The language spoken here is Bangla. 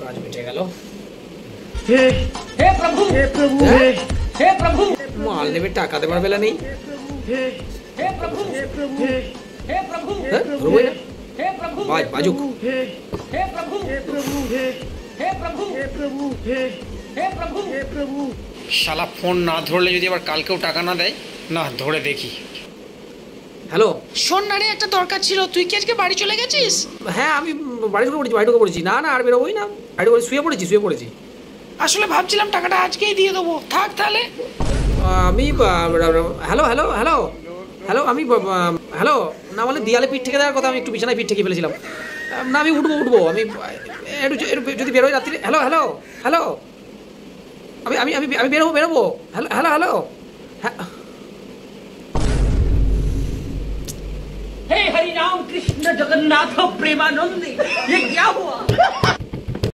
কাজ মিটে গেল। हे হে প্রভু, हे प्रभु হ্যাঁ? हे হে প্রভু, माल देवे टाका देवार बेला नहीं हे হে প্রভু, हे प्रभु हे হে প্রভু, হ্যাঁ ধরবই না হে প্রভু, বাজুক হে প্রভু, हे प्रभु हे হে প্রভু, हे प्रभु हे হে প্রভু। हे प्रभु শালা ফোন না ধরলে যদি আবার কালকেও টাকা না দেয়, না ধরে দেখি। হ্যালো শোন না রে, একটা দরকার ছিল। তুই কি আজকে বাড়ি চলে গেছিস? হ্যাঁ আমি বাড়ি ঢুকে পড়েছি না না আর বেরোবোই না, বাড়ি করে শুয়ে পড়েছি। আসলে ভাবছিলাম টাকাটা আজকেই দিয়ে দেবো। থাক তাহলে। আমি হ্যালো হ্যালো হ্যালো হ্যালো আমি হ্যালো না বলে দেয়ালে পিঠ থেকে দেওয়ার কথা, আমি একটু বিছানায় পিঠ থেকে ফেলেছিলাম। না আমি উঠবো আমি একটু যদি বেরোই রাত্রি। হ্যালো হ্যালো হ্যালো আমি আমি আমি আমি বেরোবো হ্যালো হ্যালো হ্যালো হ্যাঁ हे हरि राम कृष्ण जगन्नाथ प्रेमानंदी, ये